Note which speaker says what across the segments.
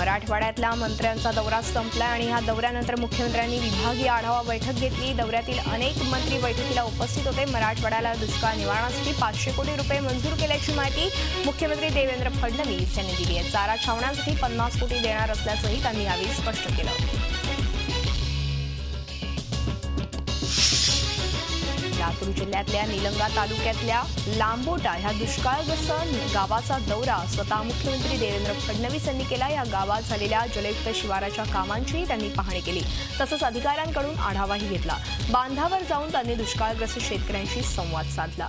Speaker 1: मराठवाड्यातल्या मंत्र्यांचा दौरा संपला आणि ह्या दौऱ्यानंतर मुख्यमंत्र्यांनी विभागीय आढावा बैठक घेतली। दौऱ्यातील अनेक मंत्री बैठकीला उपस्थित होते। मराठवाड्याला दुष्काळ निवारणासाठी 500 कोटी रुपये मंजूर केल्याची माहिती मुख्यमंत्री देवेंद्र फडणवीस यांनी दिली आहे। चारा छावण्यांसाठी 50 कोटी देणार असल्याचंही त्यांनी यावेळी स्पष्ट केलं। लातूर जिल्ह्यातल्या निलंगा तालुक्यातल्या लांबोटा ह्या दुष्काळग्रस्त गावाचा दौरा स्वतः मुख्यमंत्री देवेंद्र फडणवीस यांनी केला। या गावात झालेल्या जलयुक्त शिवाराच्या कामांची त्यांनी पाहणी केली, तसंच अधिकाऱ्यांकडून आढावाही घेतला। बांधावर जाऊन त्यांनी दुष्काळग्रस्त शेतकऱ्यांशी संवाद साधला।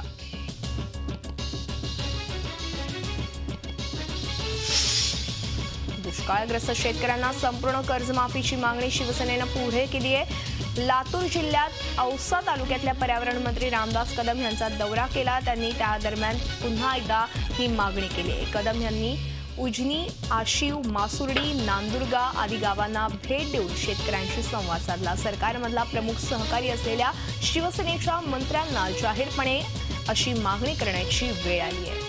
Speaker 1: दुष्काळग्रस्त शेतकऱ्यांना संपूर्ण कर्जमाफीची मागणी शिवसेनेनं पुढे केली आहे। लातूर जिल्ह्यात औसा तालुक्यातल्या पर्यावरण मंत्री रामदास कदम यांचा दौरा केला। त्यांनी त्या दरम्यान पुन्हा एकदा ही मागणी केली आहे। कदम यांनी उजनी, आशिव, मासुर्डी, नांदुर्गा आदी गावांना भेट देऊन शेतकऱ्यांशी संवाद साधला। सरकारमधला प्रमुख सहकारी असलेल्या शिवसेनेच्या मंत्र्यांना जाहीरपणे अशी मागणी करण्याची वेळ आली आहे।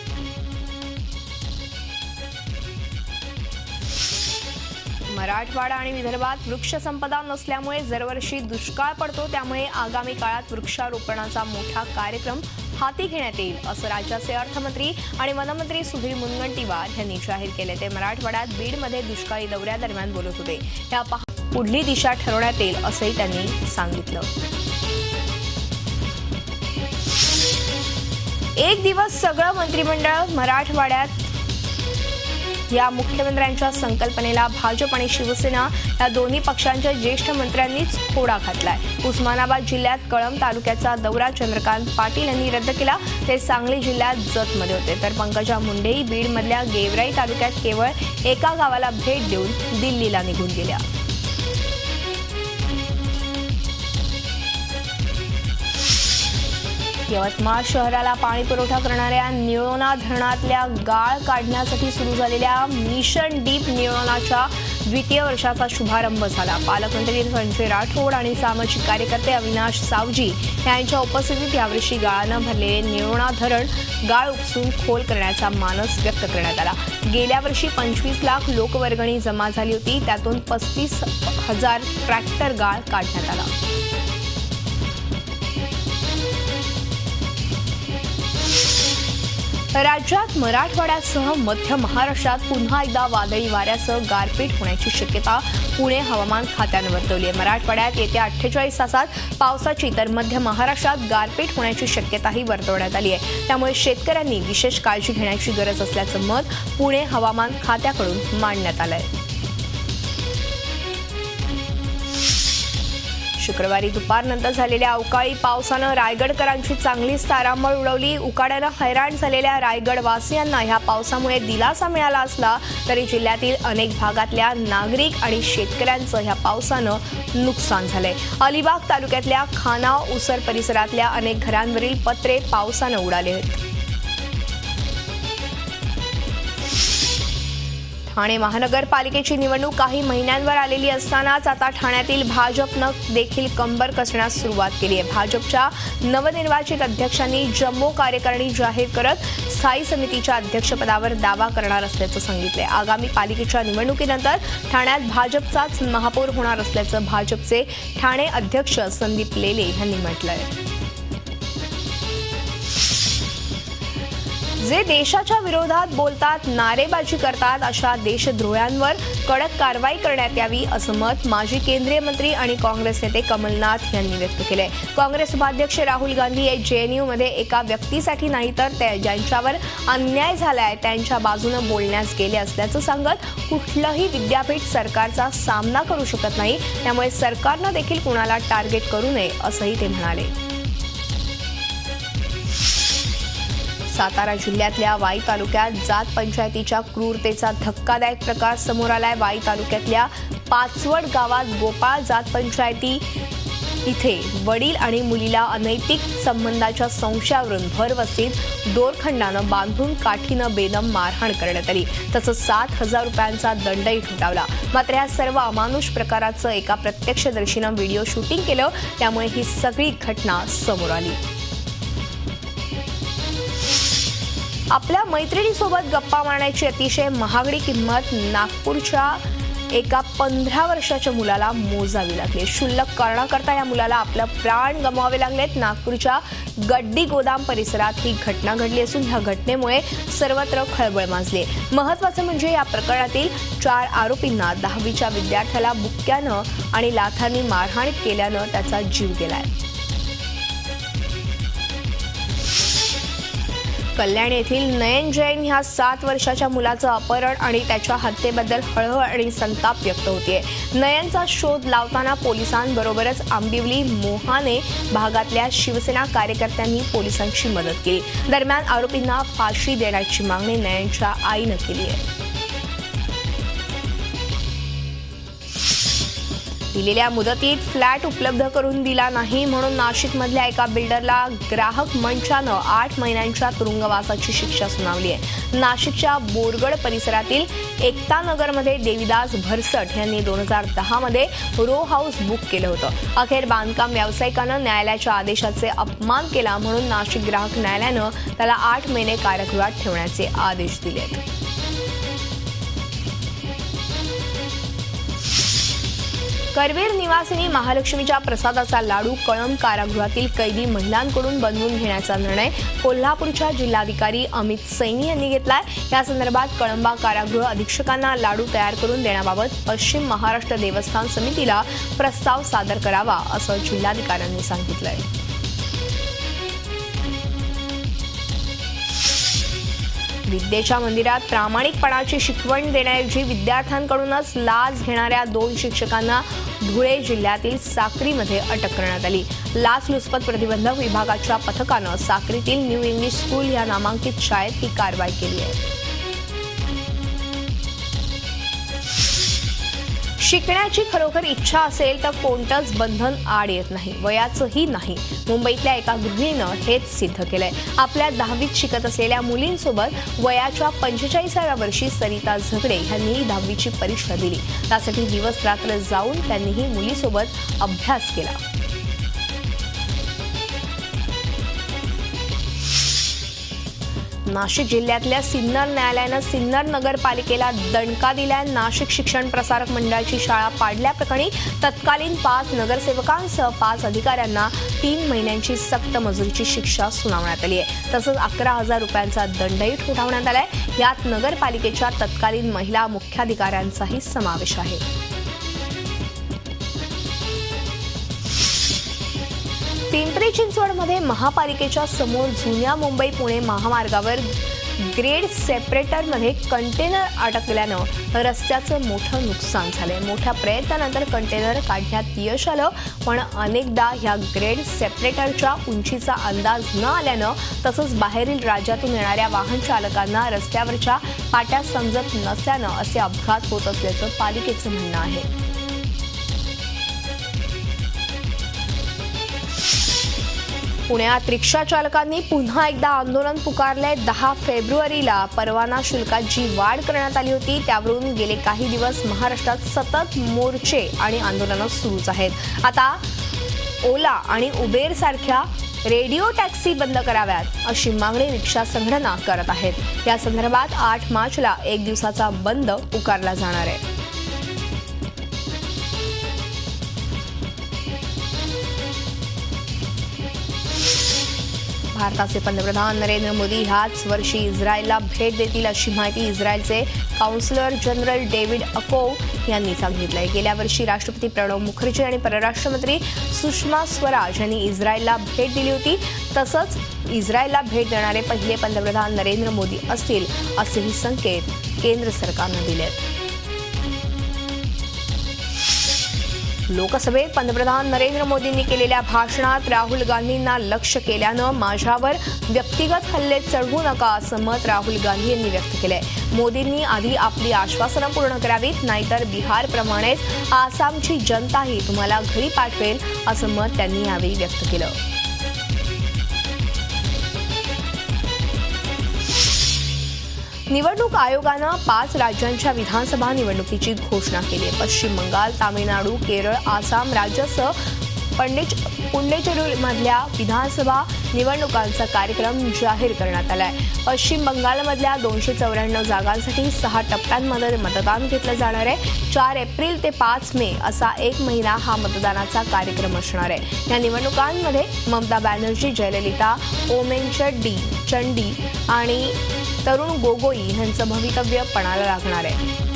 Speaker 1: मराठवाडा आणि विदर्भात वृक्षसंपदा नसल्यामुळे दरवर्षी दुष्काळ पडतो, त्यामुळे आगामी काळात वृक्षारोपणाचा मोठा कार्यक्रम हाती घेण्यात येईल असं राज्याचे अर्थमंत्री आणि वनमंत्री सुधीर मुनगंटीवार यांनी जाहीर केले। ते मराठवाड्यात बीडमध्ये दुष्काळी दौऱ्यादरम्यान बोलत होते। या पुढली दिशा ठरवण्यात येईल असंही त्यांनी सांगितलं। एक दिवस सगळं मंत्रिमंडळ मराठवाड्यात या मुख्यमंत्र्यांच्या संकल्पनेला भाजप आणि शिवसेना या दोन्ही पक्षांच्या ज्येष्ठ मंत्र्यांनीच खोडा घातलाय। उस्मानाबाद जिल्ह्यात कळंब तालुक्याचा दौरा चंद्रकांत पाटील यांनी रद्द केला। ते सांगली जिल्ह्यात जतमध्ये होते, तर पंकजा मुंडेही बीडमधल्या गेवराई तालुक्यात केवळ एका गावाला भेट देऊन दिल्लीला निघून गेल्या। यवतमाळ शहराला पाणी पुरवठा करणाऱ्या निळोणा धरणातल्या गाळ काढण्यासाठी सुरू झालेल्या मिशन डीप निळोणाच्या द्वितीय वर्षाचा शुभारंभ झाला। पालकमंत्री संजय राठोड आणि सामाजिक कार्यकर्ते अविनाश सावजी यांच्या उपस्थितीत यावर्षी गाळानं भरलेले निळोणा धरण गाळ उपसून खोल करण्याचा मानस व्यक्त करण्यात आला। गेल्या वर्षी 25 लाख लोकवर्गणी जमा झाली होती, त्यातून 35,000 ट्रॅक्टर गाळ काढण्यात आला। राज्यात मराठवाड्यासह मध्य महाराष्ट्रात पुन्हा एकदा वादळी वाऱ्यासह गारपीट होण्याची शक्यता पुणे हवामान खात्यानं वर्तवली आहे। मराठवाड्यात येत्या 48 तासात पावसाची तर मध्य महाराष्ट्रात गारपीट होण्याची शक्यताही वर्तवण्यात आली आहे। त्यामुळे शेतकऱ्यांनी विशेष काळजी घेण्याची गरज असल्याचं मत पुणे हवामान खात्याकडून मांडण्यात आलं आहे। शुक्रवारी दुपारनंतर झालेल्या अवकाळी पावसानं रायगडकरांची चांगलीच तारांबळ उडवली। उकाड्यानं हैराण झालेल्या रायगडवासियांना ह्या पावसामुळे दिलासा मिळाला असला तरी जिल्ह्यातील अनेक भागातल्या नागरिक आणि शेतकऱ्यांचं ह्या पावसानं नुकसान झालंय। अलिबाग तालुक्यातल्या खानाव उसर परिसरातल्या अनेक घरांवरील पत्रे पावसानं उडाले आहेत। ठाणे महानगरपालिकेची निवडणूक काही महिन्यांवर आलेली असतानाच आता ठाण्यातील भाजपनं देखील कंबर कसण्यास सुरुवात केली आहे। भाजपच्या नवनिर्वाचित अध्यक्षांनी जम्मू कार्यकारिणी जाहीर करत स्थायी समितीच्या अध्यक्षपदावर दावा करणार असल्याचं सांगितलंय। आगामी पालिकेच्या निवडणुकीनंतर ठाण्यात भाजपचाच महापौर होणार असल्याचं भाजपचे ठाणे अध्यक्ष संदीप लेले यांनी म्हटलंय। जे देशाच्या विरोधात बोलतात, नारेबाजी करतात अशा देशद्रोह्यांवर कडक कारवाई करण्यात यावी असं मत माजी केंद्रीय मंत्री आणि काँग्रेस नेते कमलनाथ यांनी व्यक्त केलंय। काँग्रेस उपाध्यक्ष राहुल गांधी हे जेएनयूमध्ये एका व्यक्तीसाठी नाही तर ज्यांच्यावर अन्याय झालाय त्यांच्या बाजूने बोलण्यास गेले असल्याचं सांगत कुठलंही विद्यापीठ सरकारचा सामना करू शकत नाही, त्यामुळे सरकारनं देखील कुणाला टार्गेट करू नये असंही ते म्हणाले। सातारा जिल्ह्यातल्या वाई तालुक्यात जात पंचायतीच्या क्रूरतेचा धक्कादायक प्रकार समोर आलाय। वाई तालुक्यातल्या पाचवड गावात गोपाळ जात पंचायती इथे वडील आणि मुलीला अनैतिक संबंधाच्या संशयावरून भरवस्तीत दोरखंडानं बांधून काठीनं बेदम मारहाण करण्यात आली, तसंच 7,000 रुपयांचा दंडही ठोठावला। मात्र या सर्व अमानुष प्रकाराचं एका प्रत्यक्षदर्शीनं व्हिडिओ शूटिंग केलं, त्यामुळे ही सगळी घटना समोर आली। आपल्या मैत्रिणीसोबत गप्पा मारण्याची अतिशय महागडी किंमत नागपूरच्या एका 15 वर्षाच्या मुलाला मोजावी लागली। क्षुल्लक कारणाकरता या मुलाला आपलं प्राण गमवावे लागलेत। नागपूरच्या गड्डी गोदाम परिसरात ही घटना घडली असून ह्या घटनेमुळे सर्वत्र खळबळ माजली। महत्त्वाचं म्हणजे या प्रकरणातील 4 आरोपींना 10वीच्या विद्यार्थ्याला बुक्क्यानं आणि लाथांनी मारहाण केल्यानं त्याचा जीव गेलाय। कल्याण येथील नयन जैन ह्या 7 वर्षाच्या मुलाचं अपहरण आणि त्याच्या हत्येबद्दल हळहळ आणि संताप व्यक्त होतेय। नयनचा शोध लावताना पोलिसांबरोबरच आंबिवली मोहाने भागातल्या शिवसेना कार्यकर्त्यांनी पोलिसांची मदत केली। दरम्यान आरोपींना फाशी देण्याची मागणी नयनच्या आईनं केली आहे। दिलेल्या मुदतीत फ्लॅट उपलब्ध करून दिला नाही म्हणून नाशिकमधल्या एका बिल्डरला ग्राहक मंचानं 8 महिन्यांच्या तुरुंगवासाची शिक्षा सुनावली आहे। नाशिकच्या बोरगड परिसरातील एकता नगरमध्ये देविदास भरसट यांनी 2010 मध्ये रो हाऊस बुक केलं होतं। अखेर बांधकाम व्यावसायिकानं न्यायालयाच्या आदेशाचे अपमान केला म्हणून नाशिक ग्राहक न्यायालयानं त्याला 8 महिने कारागृहात ठेवण्याचे आदेश दिलेत। करवीर निवासिनी महालक्ष्मीच्या प्रसादाचा लाडू कळंब कारागृहातील कैदी महिलांकडून बनवून घेण्याचा निर्णय कोल्हापूरच्या जिल्हाधिकारी अमित सैनी यांनी घेतलाय। या संदर्भात कळंबा कारागृह अधीक्षकांना लाडू तयार करून देण्याबाबत पश्चिम महाराष्ट्र देवस्थान समितीला प्रस्ताव सादर करावा असं जिल्हाधिकाऱ्यांनी सांगितलंय। विद्येच्या मंदिरात प्रामाणिकपणाची शिकवण देण्याऐवजी विद्यार्थ्यांकडूनच लाच घेणाऱ्या 2 शिक्षकांना धुळे जिल्ह्यातील साक्रीमध्ये अटक करण्यात आली। लाचलुचपत प्रतिबंधक विभागाच्या पथकानं साक्रीतील न्यू इंग्लिश स्कूल या नामांकित शाळेत ही कारवाई केली आहे। शिकण्याची खरोखर इच्छा असेल तर कोणतंच बंधन आड येत नाही, वयाचंही नाही। मुंबईतल्या एका गृहिणीनं हेच सिद्ध केलंय। आपल्या 10वीत शिकत असलेल्या मुलींसोबत वयाच्या 45व्या वर्षी सरिता झगडे यांनीही 10वीची परीक्षा दिली। त्यासाठी दिवस रात्र जाऊन त्यांनीही मुलीसोबत अभ्यास केला। नाशिक जिल्ह्यातल्या सिन्नर न्यायालयानं सिन्नर नगरपालिकेला दणका दिलाय। नाशिक शिक्षण प्रसारक मंडळाची शाळा पाडल्याप्रकरणी तत्कालीन 5 नगरसेवकांसह 5 अधिकाऱ्यांना 3 महिन्यांची सक्त मजुरीची शिक्षा सुनावण्यात आली आहे। तसंच 11,000 रुपयांचा दंडही ठोठावण्यात आलाय। यात नगरपालिकेच्या तत्कालीन महिला मुख्याधिकाऱ्यांचाही समावेश आहे। पिंपरी चिंचवडमध्ये महापालिकेच्या समोर जुन्या मुंबई पुणे महामार्गावर ग्रेड सेपरेटरमध्ये कंटेनर अडकल्यानं रस्त्याचं मोठं नुकसान झालंय। मोठ्या प्रयत्नानंतर कंटेनर काढण्यात यश आलं, पण अनेकदा ह्या ग्रेड सेपरेटरच्या उंचीचा अंदाज न आल्यानं तसंच बाहेरील राज्यातून येणाऱ्या वाहन चालकांना रस्त्यावरच्या पाट्या समजत नसल्यानं असे अपघात होत असल्याचं पालिकेचं म्हणणं आहे। पुण्यात रिक्षा चालकांनी पुन्हा एकदा आंदोलन पुकारलंय। 10 फेब्रुवारीला परवाना शुल्काची वाढ करण्यात आली होती, त्यावरून गेले काही दिवस महाराष्ट्रात सतत मोर्चे आणि आंदोलनं सुरूच आहेत। आता ओला आणि उबेर सारख्या रेडिओ टॅक्सी बंद कराव्यात अशी मागणी रिक्षा संघटना करत आहेत। या संदर्भात 8 मार्चला 1 दिवसाचा बंद पुकारला जाणार आहे। भारताचे पंतप्रधान नरेंद्र मोदी ह्याच वर्षी इस्रायलला भेट देतील अशी माहिती इस्रायलचे काउन्सिलर जनरल डेव्हिड अकोव यांनी सांगितलंय। गेल्या वर्षी राष्ट्रपती प्रणव मुखर्जी आणि परराष्ट्र मंत्री सुषमा स्वराज यांनी इस्रायलला भेट दिली होती। तसंच इस्रायलला भेट देणारे पहिले पंतप्रधान नरेंद्र मोदी असतील असेही संकेत केंद्र सरकारनं दिलेत। लोकसभेत पंतप्रधान नरेंद्र मोदींनी केलेल्या भाषणात राहुल गांधींना लक्ष्य केल्यानं माझ्यावर व्यक्तिगत हल्ले चढवू नका असं मत राहुल गांधी यांनी व्यक्त केलंय। मोदींनी आधी आपली आश्वासनं पूर्ण करावीत, नाहीतर बिहारप्रमाणेच आसामची जनताही तुम्हाला घरी पाठवेल असं मत त्यांनी यावेळी व्यक्त केलं। निवडणूक आयोगानं 5 राज्यांच्या विधानसभा निवडणुकीची घोषणा केली आहे। पश्चिम बंगाल, तामिळनाडू, केरळ, आसाम राज्यासह पुंडेचेरीमधल्या विधानसभा निवडणुकांचा कार्यक्रम जाहीर करण्यात आलाय. पश्चिम बंगालमधल्या 294 जागांसाठी 6 टप्प्यांमध्ये मतदान घेतलं जाणार आहे. 4 एप्रिल ते 5 मे असा 1 महिना हा मतदानाचा कार्यक्रम असणार आहे. या निवडणुकांमध्ये ममता बॅनर्जी, जयललिता, ओमेनचंडी चंडी आणि तरुण गोगोई यांचं भवितव्य पणाला लागणार आहे.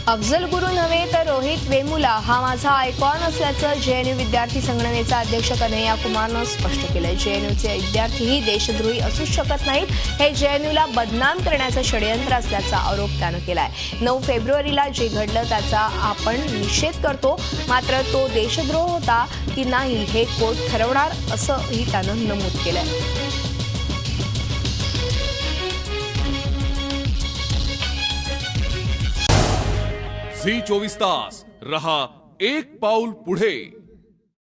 Speaker 1: अफजल गुरु नव्हे तर रोहित वेमुला हा माझा आयकॉन असल्याचं जेएनयू विद्यार्थी संघटनेचा अध्यक्ष कन्हैया कुमारनं स्पष्ट केलंय. जेएनयूचे विद्यार्थीही देशद्रोही असू शकत नाहीत. हे जेएनयूला बदनाम करण्याचं षडयंत्र असल्याचा आरोप त्यानं केलाय. 9 फेब्रुवारीला जे घडलं त्याचा आपण निषेध करतो, मात्र तो देशद्रोह होता की नाही हे कोर्ट ठरवणार असंही त्यानं नमूद केलंय.
Speaker 2: झी 24 तास रहा एक पाऊल पुढे.